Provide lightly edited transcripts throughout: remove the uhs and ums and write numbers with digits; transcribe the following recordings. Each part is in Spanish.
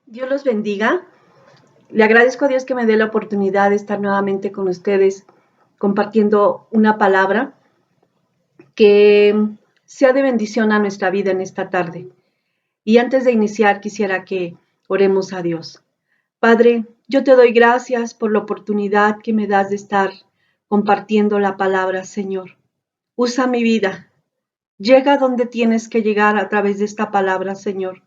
Dios los bendiga. Le agradezco a Dios que me dé la oportunidad de estar nuevamente con ustedes compartiendo una palabra que sea de bendición a nuestra vida en esta tarde. Y antes de iniciar, quisiera que oremos a Dios. Padre, yo te doy gracias por la oportunidad que me das de estar compartiendo la palabra, Señor. Usa mi vida. Llega donde tienes que llegar a través de esta palabra, Señor.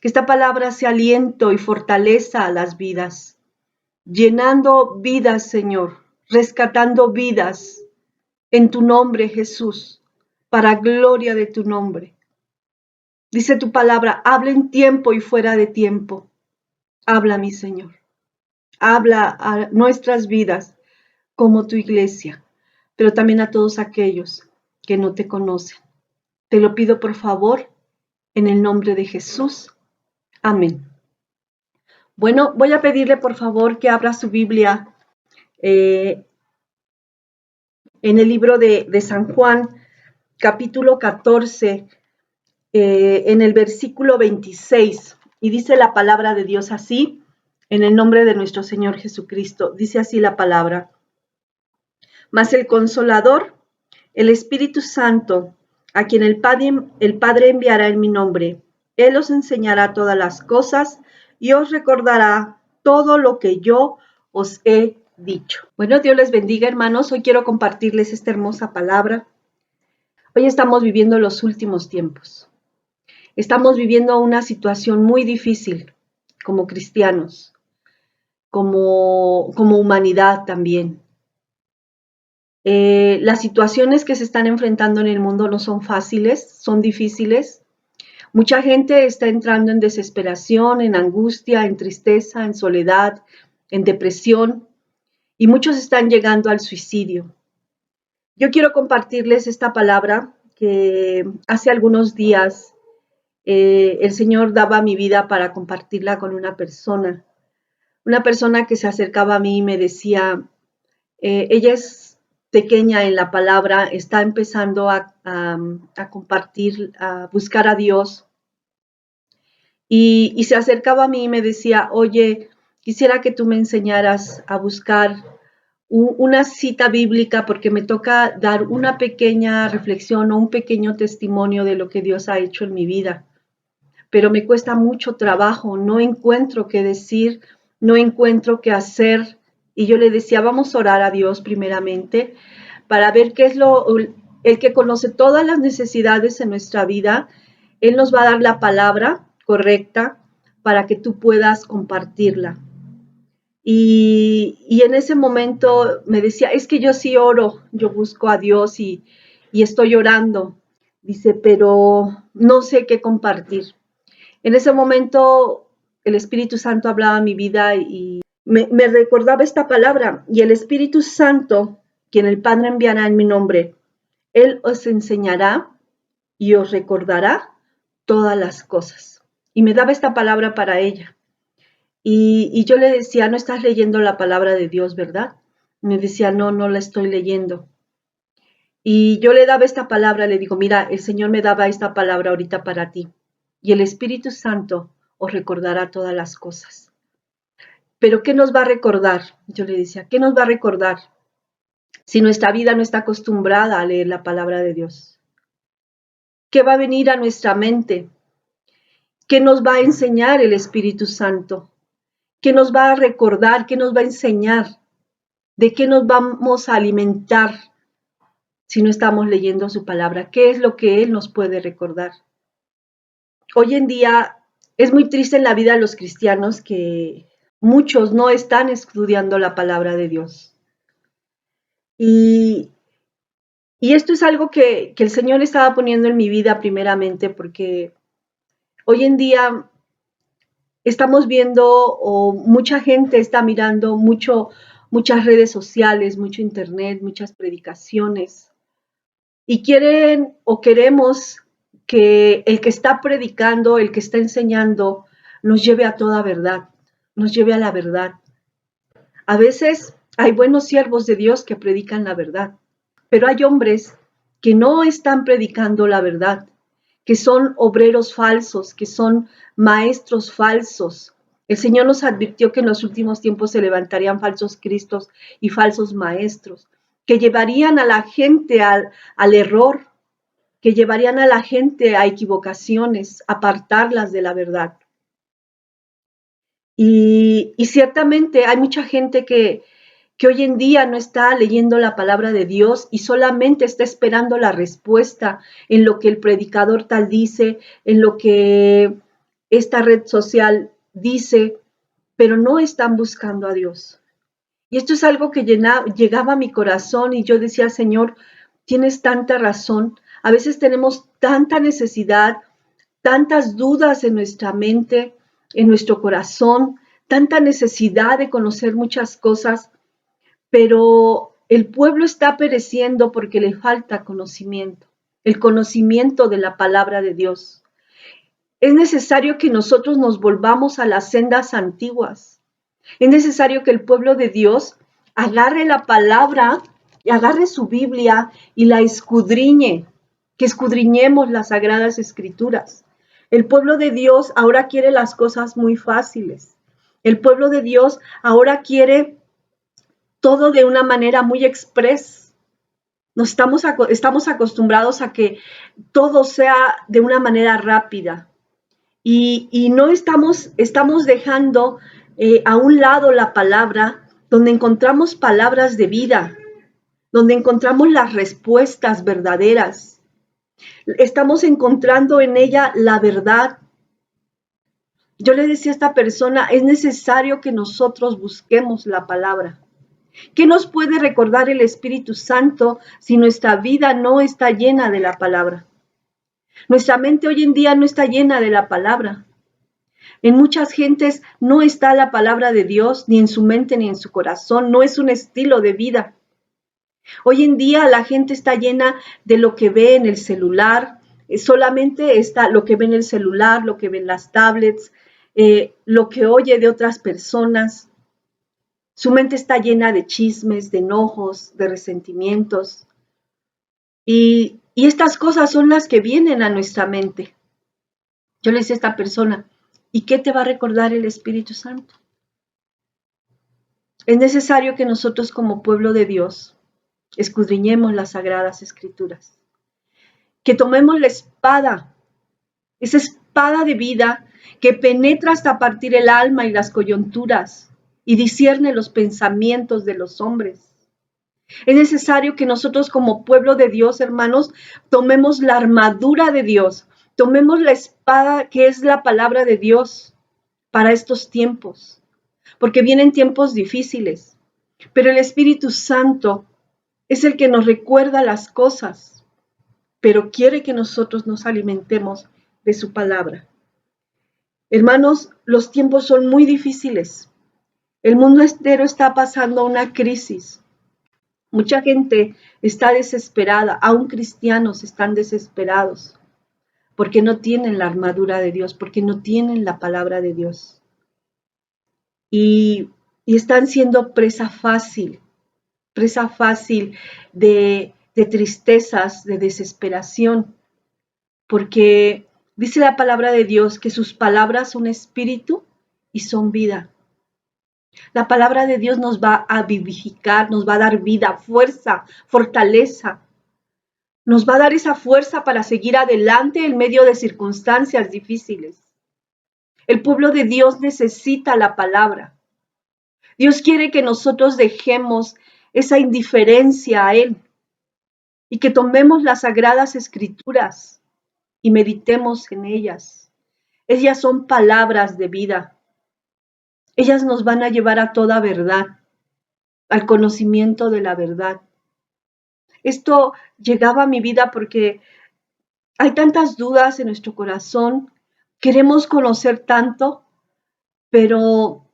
Que esta palabra sea aliento y fortaleza a las vidas, llenando vidas, Señor, rescatando vidas en tu nombre, Jesús, para gloria de tu nombre. Dice tu palabra, habla en tiempo y fuera de tiempo. Habla, mi Señor. Habla a nuestras vidas como tu iglesia, pero también a todos aquellos que no te conocen. Te lo pido por favor, en el nombre de Jesús. Amén. Bueno, voy a pedirle por favor que abra su Biblia en el libro de San Juan, capítulo 14, en el versículo 26. Y dice la palabra de Dios así, en el nombre de nuestro Señor Jesucristo. Dice así la palabra. Mas el Consolador, el Espíritu Santo, a quien el Padre enviará en mi nombre, Él os enseñará todas las cosas y os recordará todo lo que yo os he dicho. Bueno, Dios les bendiga, hermanos. Hoy quiero compartirles esta hermosa palabra. Hoy estamos viviendo los últimos tiempos. Estamos viviendo una situación muy difícil como cristianos, como humanidad también. Las situaciones que se están enfrentando en el mundo no son fáciles, son difíciles. Mucha gente está entrando en desesperación, en angustia, en tristeza, en soledad, en depresión, y muchos están llegando al suicidio. Yo quiero compartirles esta palabra que hace algunos días el Señor daba a mi vida para compartirla con una persona que se acercaba a mí y me decía, ella es pequeña en la palabra, está empezando a compartir, a buscar a Dios. Y se acercaba a mí y me decía, oye, quisiera que tú me enseñaras a buscar una cita bíblica porque me toca dar una pequeña reflexión o un pequeño testimonio de lo que Dios ha hecho en mi vida. Pero me cuesta mucho trabajo, no encuentro qué decir, no encuentro qué hacer. Y yo le decía, vamos a orar a Dios primeramente para ver qué es el que conoce todas las necesidades en nuestra vida. Él nos va a dar la palabra correcta para que tú puedas compartirla. Y en ese momento me decía, es que yo sí oro, yo busco a Dios y estoy orando. Dice, pero no sé qué compartir. En ese momento el Espíritu Santo hablaba en mi vida y me recordaba esta palabra. Y el Espíritu Santo, quien el Padre enviará en mi nombre, Él os enseñará y os recordará todas las cosas. Y me daba esta palabra para ella. Y yo le decía, no estás leyendo la palabra de Dios, ¿verdad? Me decía, no, no la estoy leyendo. Y yo le daba esta palabra, le digo, mira, el Señor me daba esta palabra ahorita para ti. Y el Espíritu Santo os recordará todas las cosas. ¿Pero qué nos va a recordar? Yo le decía, ¿qué nos va a recordar si nuestra vida no está acostumbrada a leer la palabra de Dios? ¿Qué va a venir a nuestra mente? ¿Qué nos va a enseñar el Espíritu Santo? ¿Qué nos va a recordar? ¿Qué nos va a enseñar? ¿De qué nos vamos a alimentar si no estamos leyendo su palabra? ¿Qué es lo que Él nos puede recordar? Hoy en día es muy triste en la vida de los cristianos que muchos no están estudiando la palabra de Dios. Y esto es algo que el Señor estaba poniendo en mi vida primeramente porque hoy en día estamos viendo o mucha gente está mirando muchas redes sociales, mucho internet, muchas predicaciones y quieren o queremos que el que está predicando, el que está enseñando, nos lleve a toda verdad, nos lleve a la verdad. A veces hay buenos siervos de Dios que predican la verdad, pero hay hombres que no están predicando la verdad, que son obreros falsos, que son maestros falsos, El Señor nos advirtió que en los últimos tiempos se levantarían falsos cristos y falsos maestros, que llevarían a la gente al error, que llevarían a la gente a equivocaciones, apartarlas de la verdad. Y ciertamente hay mucha gente que hoy en día no está leyendo la palabra de Dios y solamente está esperando la respuesta en lo que el predicador tal dice, en lo que esta red social dice, pero no están buscando a Dios. Y esto es algo que llegaba a mi corazón y yo decía, Señor, tienes tanta razón. A veces tenemos tanta necesidad, tantas dudas en nuestra mente, en nuestro corazón, tanta necesidad de conocer muchas cosas, pero el pueblo está pereciendo porque le falta conocimiento, el conocimiento de la palabra de Dios. Es necesario que nosotros nos volvamos a las sendas antiguas. Es necesario que el pueblo de Dios agarre la palabra, agarre su Biblia y la escudriñe, que escudriñemos las sagradas escrituras. El pueblo de Dios ahora quiere las cosas muy fáciles. El pueblo de Dios ahora quiere todo de una manera muy express. Estamos acostumbrados a que todo sea de una manera rápida y no estamos dejando a un lado la palabra, donde encontramos palabras de vida, donde encontramos las respuestas verdaderas. Estamos encontrando en ella la verdad. Yo le decía a esta persona, es necesario que nosotros busquemos la palabra. ¿Qué nos puede recordar el Espíritu Santo si nuestra vida no está llena de la palabra? Nuestra mente hoy en día no está llena de la palabra. En muchas gentes no está la palabra de Dios ni en su mente ni en su corazón, no es un estilo de vida. Hoy en día la gente está llena de lo que ve en el celular, solamente está lo que ve en el celular, lo que ve en las tablets, lo que oye de otras personas. Su mente está llena de chismes, de enojos, de resentimientos. Y estas cosas son las que vienen a nuestra mente. Yo le decía a esta persona, ¿y qué te va a recordar el Espíritu Santo? Es necesario que nosotros como pueblo de Dios escudriñemos las sagradas escrituras, que tomemos la espada, esa espada de vida que penetra hasta partir el alma y las coyunturas y discierne los pensamientos de los hombres. Es necesario que nosotros como pueblo de Dios, hermanos, tomemos la armadura de Dios, tomemos la espada que es la palabra de Dios para estos tiempos, porque vienen tiempos difíciles, pero el Espíritu Santo es el que nos recuerda las cosas, pero quiere que nosotros nos alimentemos de su palabra. Hermanos, los tiempos son muy difíciles. El mundo entero está pasando una crisis. Mucha gente está desesperada, aún cristianos están desesperados, porque no tienen la armadura de Dios, porque no tienen la palabra de Dios. Y están siendo presa fácil de tristezas, de desesperación, porque dice la palabra de Dios que sus palabras son espíritu y son vida. La palabra de Dios nos va a vivificar, nos va a dar vida, fuerza, fortaleza. Nos va a dar esa fuerza para seguir adelante en medio de circunstancias difíciles. El pueblo de Dios necesita la palabra. Dios quiere que nosotros dejemos esa indiferencia a Él y que tomemos las sagradas escrituras y meditemos en ellas. Ellas son palabras de vida. Ellas nos van a llevar a toda verdad, al conocimiento de la verdad. Esto llegaba a mi vida porque hay tantas dudas en nuestro corazón, queremos conocer tanto, pero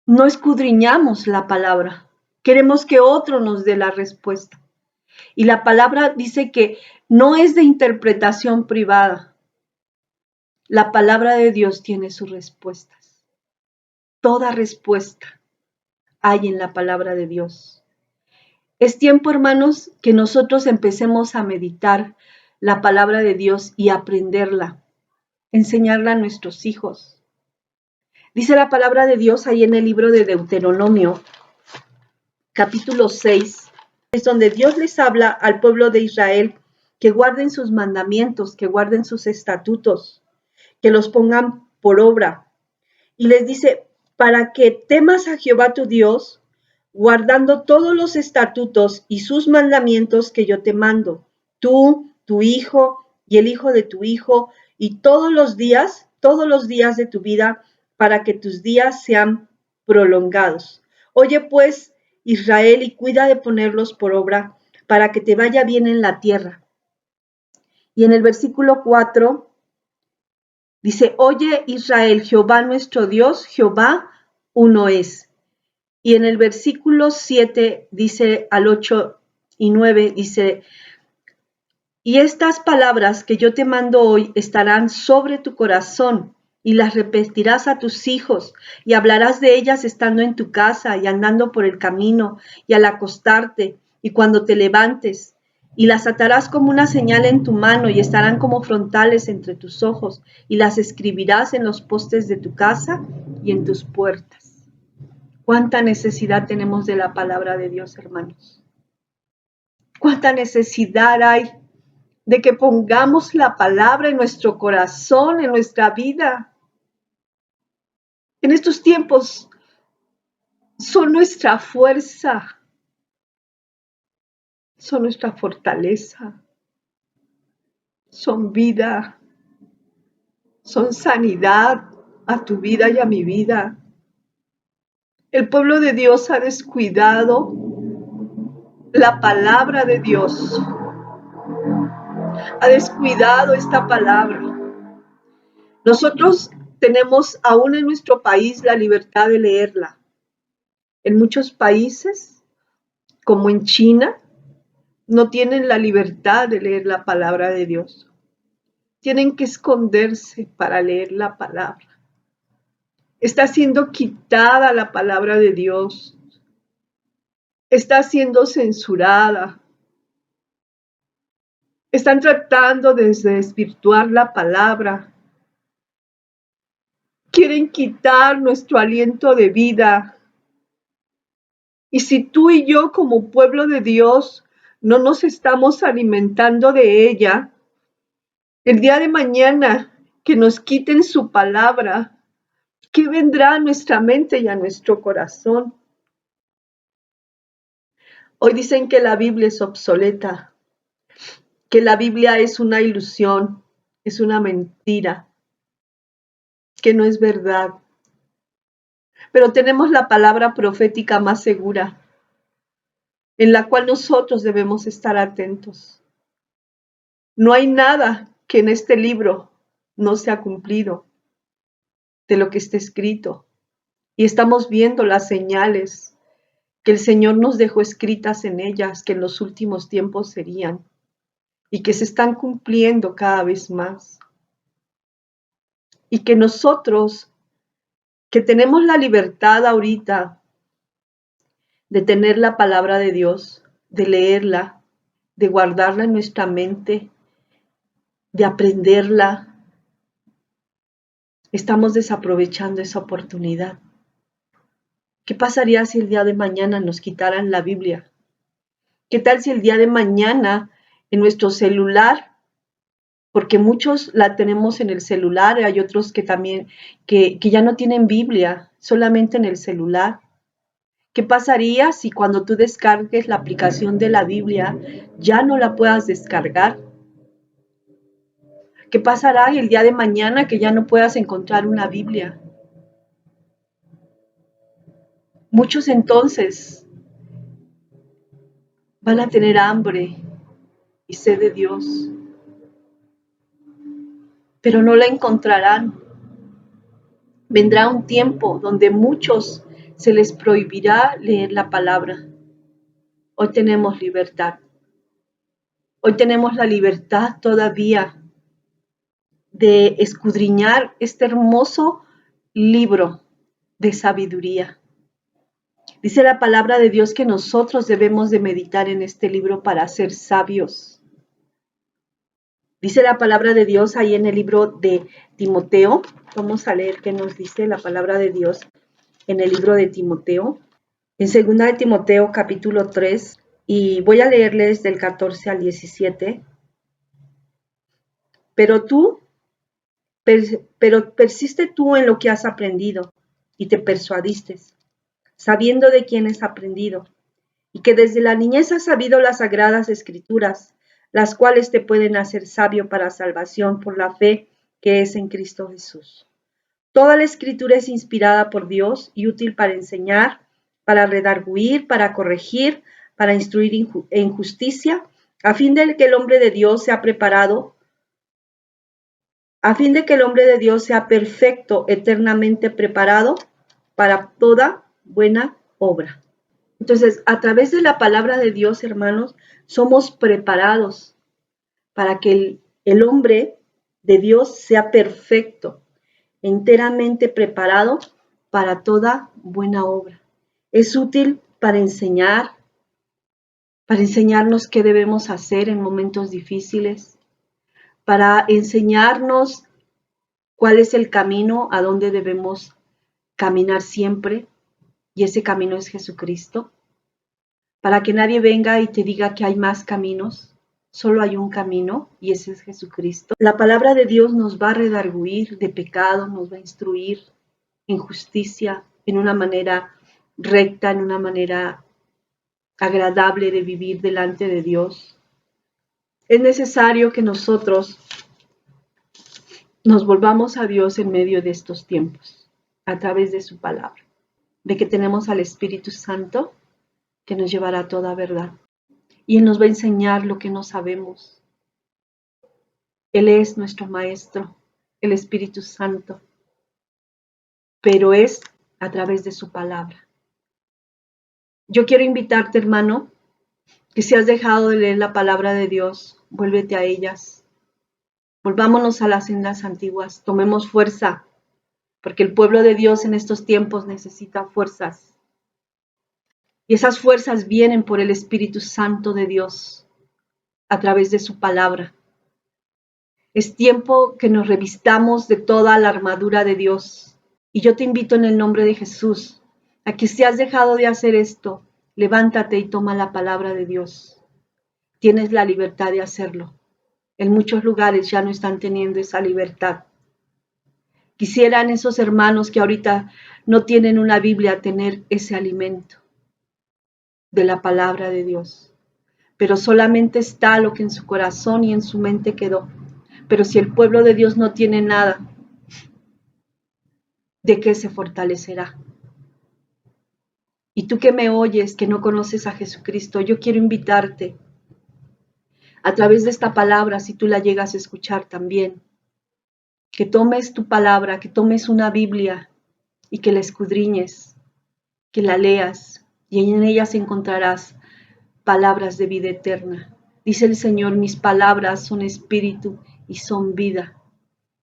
no escudriñamos la palabra. Queremos que otro nos dé la respuesta. Y la palabra dice que no es de interpretación privada. La palabra de Dios tiene sus respuestas. Toda respuesta hay en la palabra de Dios. Es tiempo, hermanos, que nosotros empecemos a meditar la palabra de Dios y aprenderla, enseñarla a nuestros hijos. Dice la palabra de Dios ahí en el libro de Deuteronomio, capítulo 6, es donde Dios les habla al pueblo de Israel que guarden sus mandamientos, que guarden sus estatutos, que los pongan por obra. Y les dice, para que temas a Jehová tu Dios, guardando todos los estatutos y sus mandamientos que yo te mando, tú, tu hijo y el hijo de tu hijo, y todos los días de tu vida, para que tus días sean prolongados. Oye pues, Israel, y cuida de ponerlos por obra, para que te vaya bien en la tierra. Y en el versículo 4 dice, oye Israel, Jehová nuestro Dios, Jehová uno es. Y en el versículo 7 dice al 8 y 9, dice, y estas palabras que yo te mando hoy estarán sobre tu corazón y las repetirás a tus hijos y hablarás de ellas estando en tu casa y andando por el camino y al acostarte y cuando te levantes. Y las atarás como una señal en tu mano y estarán como frontales entre tus ojos y las escribirás en los postes de tu casa y en tus puertas. ¿Cuánta necesidad tenemos de la palabra de Dios, hermanos? ¿Cuánta necesidad hay de que pongamos la palabra en nuestro corazón, en nuestra vida? En estos tiempos son nuestra fuerza, son nuestra fortaleza, son vida, son sanidad a tu vida y a mi vida. El pueblo de Dios ha descuidado la palabra de Dios, ha descuidado esta palabra. Nosotros tenemos aún en nuestro país la libertad de leerla. En muchos países, como en China, no tienen la libertad de leer la palabra de Dios. Tienen que esconderse para leer la palabra. Está siendo quitada la palabra de Dios. Está siendo censurada. Están tratando de desvirtuar la palabra. Quieren quitar nuestro aliento de vida. Y si tú y yo como pueblo de Dios no nos estamos alimentando de ella, el día de mañana que nos quiten su palabra, ¿qué vendrá a nuestra mente y a nuestro corazón? Hoy dicen que la Biblia es obsoleta, que la Biblia es una ilusión, es una mentira, que no es verdad. Pero tenemos la palabra profética más segura, en la cual nosotros debemos estar atentos. No hay nada que en este libro no se ha cumplido de lo que está escrito. Y estamos viendo las señales que el Señor nos dejó escritas en ellas, que en los últimos tiempos serían, y que se están cumpliendo cada vez más. Y que nosotros, que tenemos la libertad ahorita de tener la palabra de Dios, de leerla, de guardarla en nuestra mente, de aprenderla, estamos desaprovechando esa oportunidad. ¿Qué pasaría si el día de mañana nos quitaran la Biblia? ¿Qué tal si el día de mañana en nuestro celular, porque muchos la tenemos en el celular, hay otros que también, que ya no tienen Biblia, solamente en el celular? ¿Qué pasaría si cuando tú descargues la aplicación de la Biblia ya no la puedas descargar? ¿Qué pasará el día de mañana que ya no puedas encontrar una Biblia? Muchos entonces van a tener hambre y sed de Dios, pero no la encontrarán. Vendrá un tiempo donde muchos se les prohibirá leer la palabra. Hoy tenemos libertad. Hoy tenemos la libertad todavía de escudriñar este hermoso libro de sabiduría. Dice la palabra de Dios que nosotros debemos de meditar en este libro para ser sabios. Dice la palabra de Dios ahí en el libro de Timoteo. Vamos a leer qué nos dice la palabra de Dios en el libro de Timoteo. En 2 de Timoteo capítulo 3, y voy a leerles del 14 al 17. Pero persiste tú en lo que has aprendido y te persuadiste, sabiendo de quién has aprendido, y que desde la niñez has sabido las sagradas escrituras, las cuales te pueden hacer sabio para salvación por la fe que es en Cristo Jesús. Toda la escritura es inspirada por Dios y útil para enseñar, para redarguir, para corregir, para instruir en justicia, a fin de que el hombre de Dios sea preparado, a fin de que el hombre de Dios sea perfecto, eternamente preparado para toda buena obra. Entonces, a través de la palabra de Dios, hermanos, somos preparados para que el hombre de Dios sea perfecto, enteramente preparado para toda buena obra. Es útil para enseñarnos qué debemos hacer en momentos difíciles, para enseñarnos cuál es el camino a donde debemos caminar siempre, y ese camino es Jesucristo, para que nadie venga y te diga que hay más caminos. Solo hay un camino y ese es Jesucristo. La palabra de Dios nos va a redarguir de pecado, nos va a instruir en justicia, en una manera recta, en una manera agradable de vivir delante de Dios. Es necesario que nosotros nos volvamos a Dios en medio de estos tiempos, a través de su palabra, de que tenemos al Espíritu Santo que nos llevará a toda verdad. Y Él nos va a enseñar lo que no sabemos. Él es nuestro Maestro, el Espíritu Santo, pero es a través de su palabra. Yo quiero invitarte, hermano, que si has dejado de leer la palabra de Dios, vuélvete a ellas. Volvámonos a las sendas antiguas, tomemos fuerza, porque el pueblo de Dios en estos tiempos necesita fuerzas. Y esas fuerzas vienen por el Espíritu Santo de Dios, a través de su palabra. Es tiempo que nos revistamos de toda la armadura de Dios. Y yo te invito en el nombre de Jesús a que si has dejado de hacer esto, levántate y toma la palabra de Dios. Tienes la libertad de hacerlo. En muchos lugares ya no están teniendo esa libertad. Quisieran esos hermanos que ahorita no tienen una Biblia tener ese alimento de la palabra de Dios. Pero solamente está lo que en su corazón y en su mente quedó. Pero si el pueblo de Dios no tiene nada, ¿de qué se fortalecerá? Y tú que me oyes, que no conoces a Jesucristo, yo quiero invitarte a través de esta palabra, si tú la llegas a escuchar también, que tomes tu palabra, que tomes una Biblia y que la escudriñes, que la leas y en ellas encontrarás palabras de vida eterna. Dice el Señor, mis palabras son espíritu y son vida.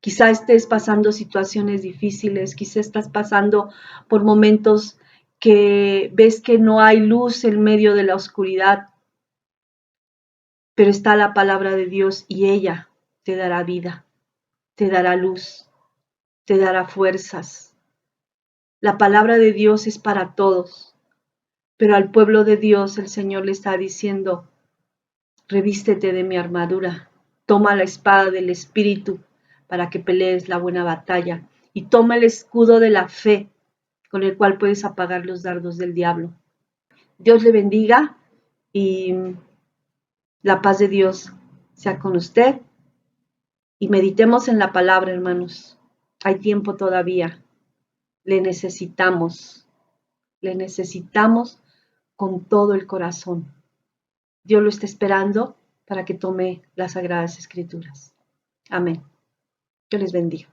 Quizá estés pasando situaciones difíciles, quizá estás pasando por momentos que ves que no hay luz en medio de la oscuridad, pero está la palabra de Dios y ella te dará vida, te dará luz, te dará fuerzas. La palabra de Dios es para todos, pero al pueblo de Dios el Señor le está diciendo, revístete de mi armadura, toma la espada del Espíritu para que pelees la buena batalla y toma el escudo de la fe con el cual puedes apagar los dardos del diablo. Dios le bendiga y la paz de Dios sea con usted y meditemos en la palabra, hermanos. Hay tiempo todavía. Le necesitamos con todo el corazón. Dios lo está esperando para que tome las Sagradas Escrituras. Amén. Dios les bendiga.